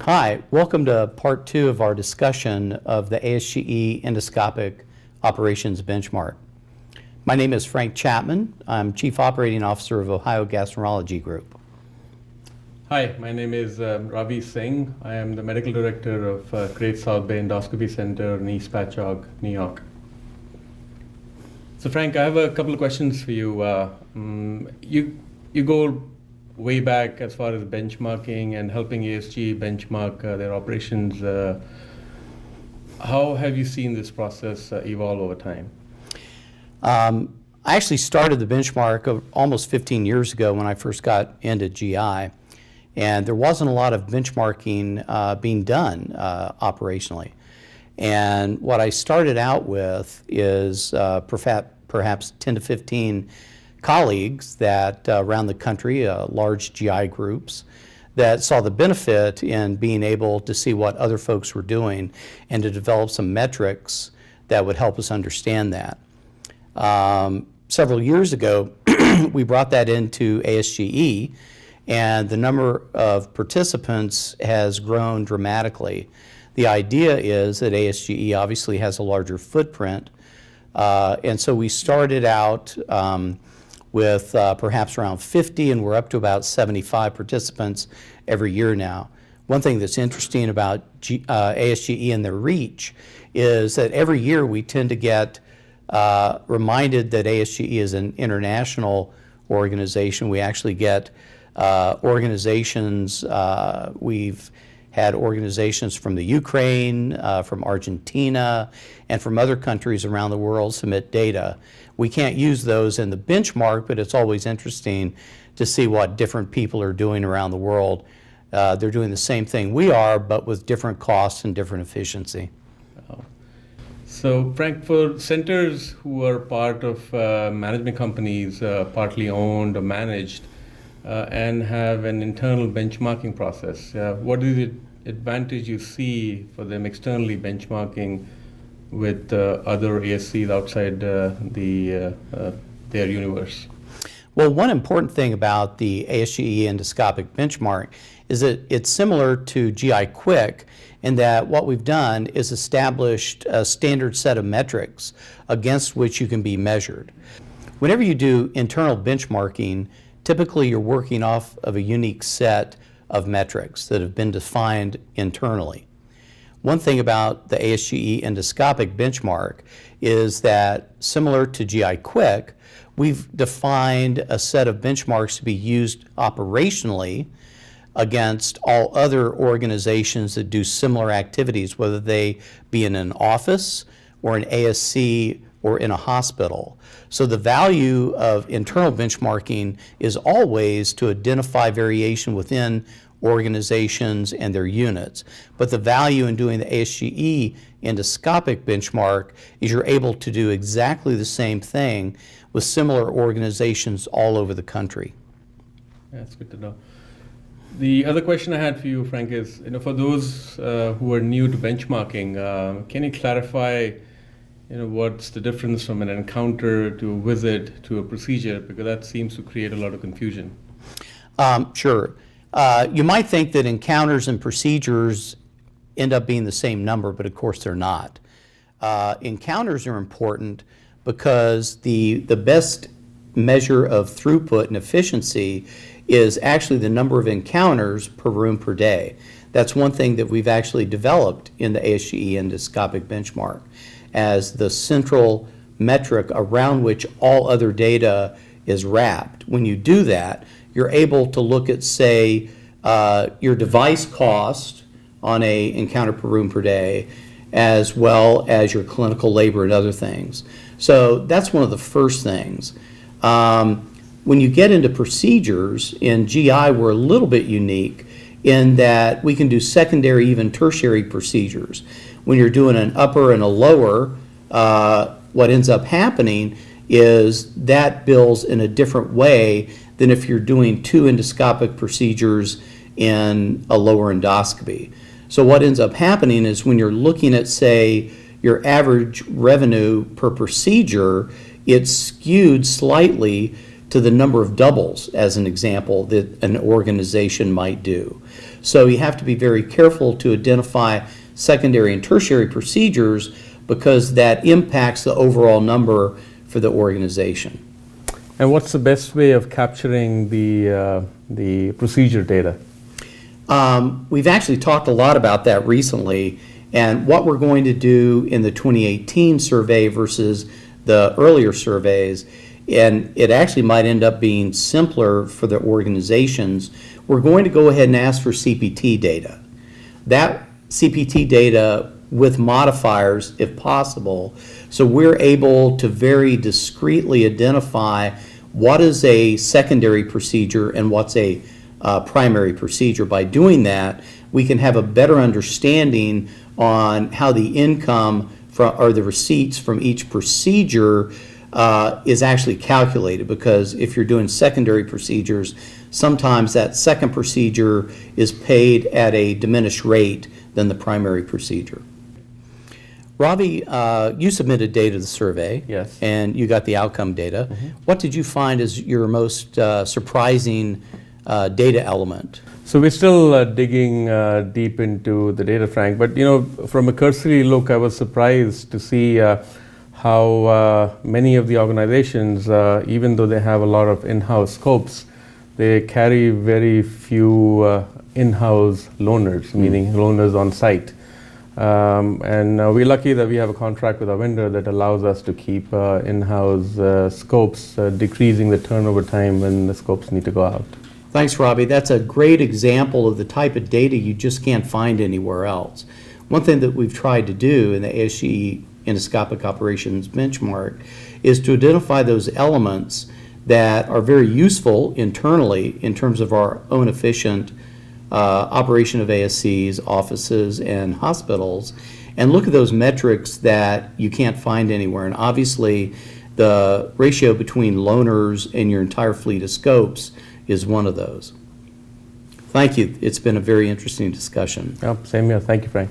Hi, welcome to part 2 of our discussion of the ASGE Endoscopic Operations Benchmark. My name is Frank Chapman. I'm Chief Operating Officer of Ohio Gastroenterology Group. Hi, my name is Ravi Singh. I am the Medical Director of Great South Bay Endoscopy Center in East Patchogue, New York. So Frank, I have a couple of questions for you. You go way back as far as benchmarking and helping ASGE benchmark their operations. How have you seen this process evolve over time? I actually started the benchmark almost 15 years ago when I first got into GI, and there wasn't a lot of benchmarking being done operationally. And what I started out with is perhaps 10 to 15 colleagues that around the country, large GI groups, that saw the benefit in being able to see what other folks were doing and to develop some metrics that would help us understand that. Several years ago, we brought that into ASGE, and the number of participants has grown dramatically. The idea is that ASGE obviously has a larger footprint, and so we started out with perhaps around 50, and we're up to about 75 participants every year now. One thing that's interesting about ASGE and their reach is that every year we tend to get reminded that ASGE is an international organization. We actually get organizations, we've had organizations from the Ukraine, from Argentina, and from other countries around the world submit data. We can't use those in the benchmark, but it's always interesting to see what different people are doing around the world. They're doing the same thing we are, but with different costs and different efficiency. So Frank, for centers who are part of management companies, partly owned or managed, and have an internal benchmarking process, what is the advantage you see for them externally benchmarking with other ASCs outside their universe? Well, one important thing about the ASGE endoscopic benchmark is that it's similar to GI Quick in that what we've done is established a standard set of metrics against which you can be measured. Whenever you do internal benchmarking, typically you're working off of a unique set of metrics that have been defined internally. One thing about the ASGE endoscopic benchmark is that, similar to GI Quick, we've defined a set of benchmarks to be used operationally against all other organizations that do similar activities, whether they be in an office or an ASC or in a hospital. So the value of internal benchmarking is always to identify variation within organizations and their units. But the value in doing the ASGE endoscopic benchmark is you're able to do exactly the same thing with similar organizations all over the country. That's good to know. The other question I had for you, Frank, is for those who are new to benchmarking, can you clarify what's the difference from an encounter to a visit to a procedure, because that seems to create a lot of confusion. Sure. You might think that encounters and procedures end up being the same number, but of course they're not. Encounters are important because the best measure of throughput and efficiency is actually the number of encounters per room per day. That's one thing that we've actually developed in the ASGE endoscopic benchmark as the central metric around which all other data is wrapped. When you do that, you're able to look at, say, your device cost on a encounter per room per day, as well as your clinical labor and other things. So that's one of the first things. When you get into procedures, in GI we're a little bit unique in that we can do secondary, even tertiary procedures. When you're doing an upper and a lower, what ends up happening is that bills in a different way than if you're doing two endoscopic procedures in a lower endoscopy. So what ends up happening is when you're looking at, say, your average revenue per procedure, it's skewed slightly to the number of doubles, as an example, that an organization might do. So you have to be very careful to identify secondary and tertiary procedures because that impacts the overall number for the organization. And what's the best way of capturing the procedure data? We've actually talked a lot about that recently, and what we're going to do in the 2018 survey versus the earlier surveys, and it actually might end up being simpler for the organizations. We're going to go ahead and ask for CPT data. That CPT data with modifiers, if possible, so we're able to very discreetly identify what is a secondary procedure and what's a primary procedure. By doing that, we can have a better understanding on how the income or the receipts from each procedure is actually calculated, because if you're doing secondary procedures, sometimes that second procedure is paid at a diminished rate than the primary procedure. Ravi, you submitted data to the survey. Yes. And you got the outcome data. What did you find as your most surprising data element? So we're still digging deep into the data, Frank. But from a cursory look, I was surprised to see how many of the organizations, even though they have a lot of in-house scopes, they carry very few in-house loaners, meaning loaners on site. And we're lucky that we have a contract with our vendor that allows us to keep in-house scopes, decreasing the turnover time when the scopes need to go out. Thanks, Ravi. That's a great example of the type of data you just can't find anywhere else. One thing that we've tried to do in the ASGE endoscopic operations benchmark is to identify those elements that are very useful internally in terms of our own efficient operation of ASCs, offices, and hospitals, and look at those metrics that you can't find anywhere. And obviously, the ratio between loaners and your entire fleet of scopes is one of those. Thank you. It's been a very interesting discussion. Same here. Thank you, Frank.